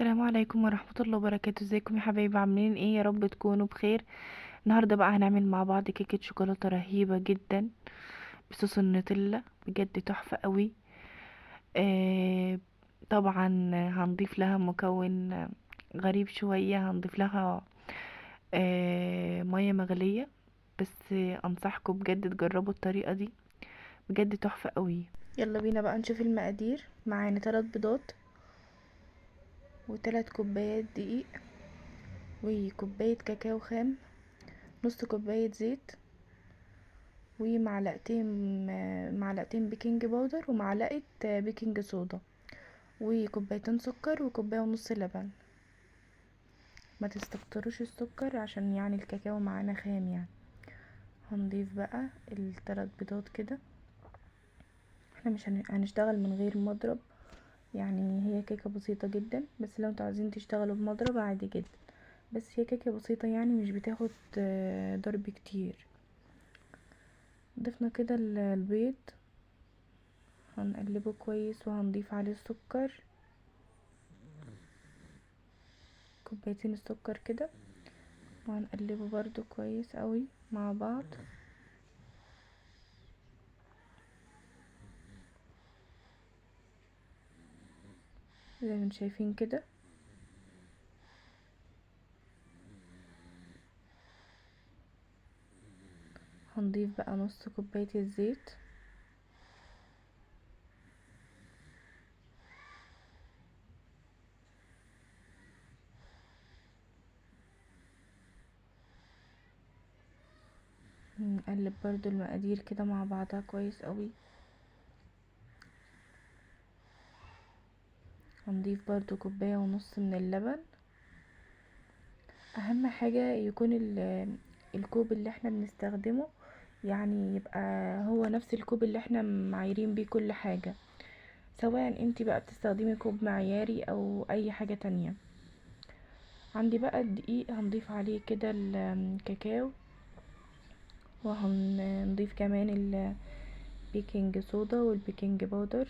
السلام عليكم ورحمة الله وبركاته. ازيكم يا حبايبي؟ عاملين ايه؟ يا رب تكونوا بخير. النهاردة بقى هنعمل مع بعض كيكة شوكولاتة رهيبة جدا بصوص النوتيلا، بجد تحفة قوي. آه طبعا هنضيف لها مكون غريب شوية، هنضيف لها مية مغلية. بس انصحكم بجد تجربوا الطريقة دي، بجد تحفة قوي. يلا بينا بقى نشوف المقادير. معانا 3 بيضات و3 كوبايات دقيق وكوباية كاكاو خام، نص كوباية زيت، ومعلقتين معلقتين بيكنج باودر ومعلقة بيكنج صودا، وكوبايتين سكر وكوباية ونص لبن. ما تستكتروش السكر عشان يعني الكاكاو معانا خام يعني. هنضيف بقى ال3 بيضات كده. احنا مش هنشتغل من غير مضرب، يعني هي كيكة بسيطة جدا، بس لو انتوا عايزين تشتغلوا بمضرب عادي جدا، بس هي كيكة بسيطة يعني مش بتاخد ضرب كتير. ضفنا كده البيض، هنقلبه كويس وهنضيف عليه السكر، كوبايتين السكر كده، وهنقلبه برضو كويس قوي مع بعض. زي ما انتم شايفين كده. هنضيف بقى نص كوباية الزيت، نقلب برضو المقادير كده مع بعضها كويس قوي. هنضيف برضو كوباية ونص من اللبن. اهم حاجة يكون الكوب اللي احنا بنستخدمه يعني يبقى هو نفس الكوب اللي احنا معايرين بيه كل حاجة، سواء انتي بقى بتستخدمي كوب معياري او اي حاجة تانية. عندي بقى الدقيق، هنضيف عليه كده الكاكاو، وهنضيف كمان البيكنج صودا والبيكنج باودر.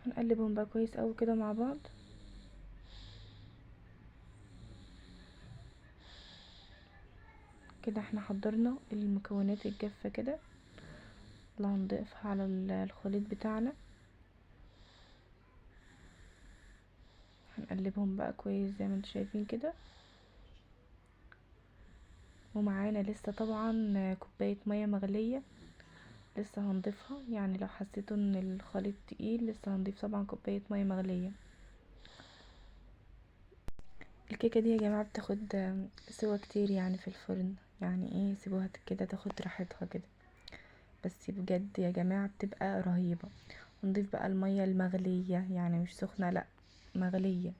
هنقلبهم بقى كويس قوي كده مع بعض. كده احنا حضرنا المكونات الجافة كده اللي هنضيفها على الخليط بتاعنا. هنقلبهم بقى كويس زي ما انتم شايفين كده. ومعانا لسه طبعا كوباية مية مغلية لسه هنضيفها، يعني لو حسيتوا ان الخليط تقيل لسه هنضيف طبعا كوباية مية مغلية. الكيكة دي يا جماعة بتاخد سوا كتير يعني في الفرن، يعني ايه، سيبوها كده تاخد راحتها كده، بس بجد يا جماعة بتبقى رهيبة. ونضيف بقى المية المغلية، يعني مش سخنة، لا مغلية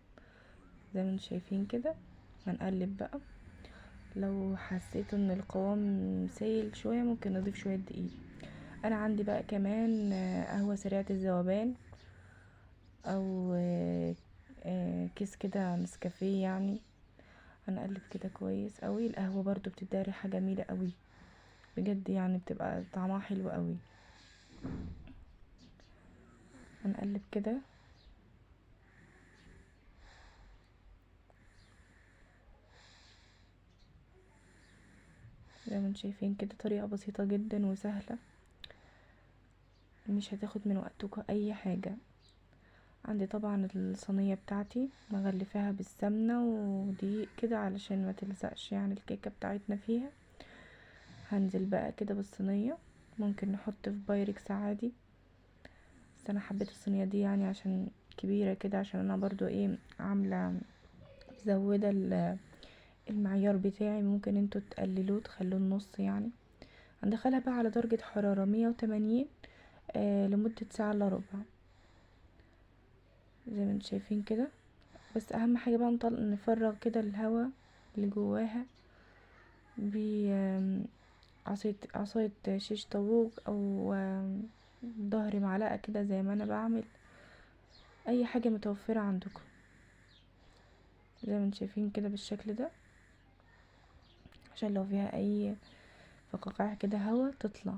زي ما انتم شايفين كده. هنقلب بقى، لو حسيتوا ان القوام سايل شوية ممكن نضيف شوية دقيق. انا عندي بقى كمان قهوة سريعة الذوبان، او كيس كده نسكافيه يعني. هنقلب كده كويس قوي. القهوة برضو بتدي ريحة جميلة قوي بجد، يعني بتبقى طعمها حلو قوي. هنقلب كده زي ما انتم شايفين كده، طريقة بسيطة جدا وسهلة، مش هتاخد من وقتكم اي حاجة. عندي طبعا الصينية بتاعتي مغلفاها بالسمنة ودقيق كده علشان ما تلزقش يعني الكيكة بتاعتنا فيها. هنزل بقى كده بالصينية، ممكن نحط في بايركس عادي، بس انا حبيت الصينية دي يعني عشان كبيرة كده، عشان انا برضو ايه عاملة مزودة المعيار بتاعي. ممكن انتوا تقللوه تخلوه النص يعني. هندخلها بقى على درجة حرارة 180 لمدة ساعة الا ربع زي ما انتوا شايفين كده. بس اهم حاجة بقى نفرغ كده الهواء اللي جواها عصاية شيش طاووق او ظهر معلقة كده زي ما انا بعمل، اي حاجة متوفرة عندكم. زي ما انتوا شايفين كده بالشكل ده، عشان لو فيها اي فقاقيع كده هوا تطلع.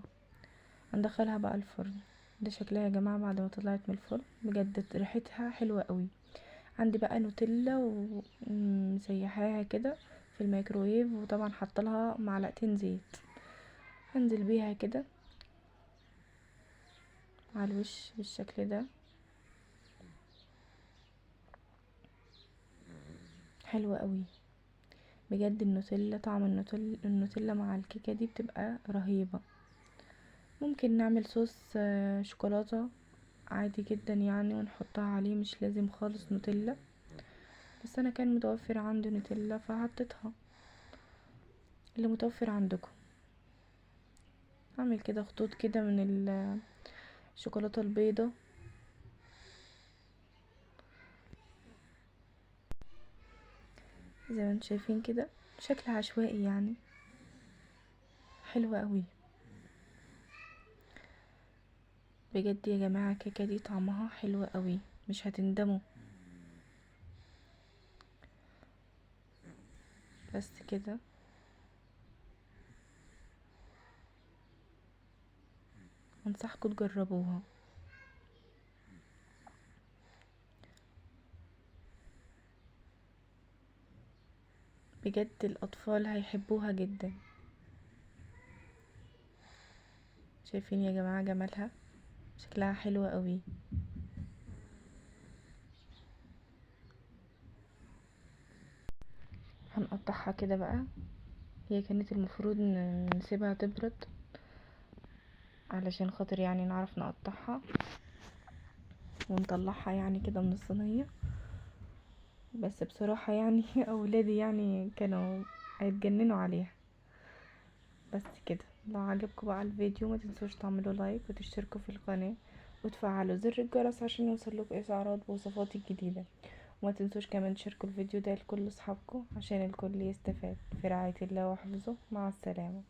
هندخلها بقى الفرن. ده شكلها يا جماعة بعد ما طلعت من الفرن، بجد ريحتها حلوة قوي. عندي بقى نوتيلا ومسيحاها كده في الميكروويف، وطبعا حاطلها معلقتين زيت. هنزل بيها كده على الوش بالشكل ده. حلوة قوي بجد النوتيلا، طعم النوتيلا مع الكيكة دي بتبقى رهيبة. ممكن نعمل صوص شوكولاتة عادي جدا يعني ونحطها عليه، مش لازم خالص نوتيلا، بس انا كان متوفر عندي نوتيلا فحطيتها. اللي متوفر عندكم. اعمل كده خطوط كده من الشوكولاتة البيضة زي ما انتم شايفين كده، بشكل عشوائي يعني. حلوة قوي بجد يا جماعة، الكيكة دي طعمها حلو قوي، مش هتندموا. بس كده. انصحكم تجربوها بجد، الاطفال هيحبوها جدا. شايفين يا جماعة جمالها، شكلها حلو قوي. هنقطعها كده بقى. هي كانت المفروض نسيبها تبرد علشان خاطر يعني نعرف نقطعها ونطلعها يعني كده من الصينية، بس بصراحة يعني اولادي يعني كانوا هيتجننوا عليها. بس كده، لو عجبكم بقى الفيديو ما تنسوش تعملوا لايك وتشتركوا في القناة وتفعلوا زر الجرس عشان يوصلكوا اشعارات بوصفاتي الجديدة. وما تنسوش كمان تشاركوا الفيديو ده لكل اصحابكم عشان الكل يستفاد. في رعاية الله وحفظه، مع السلامة.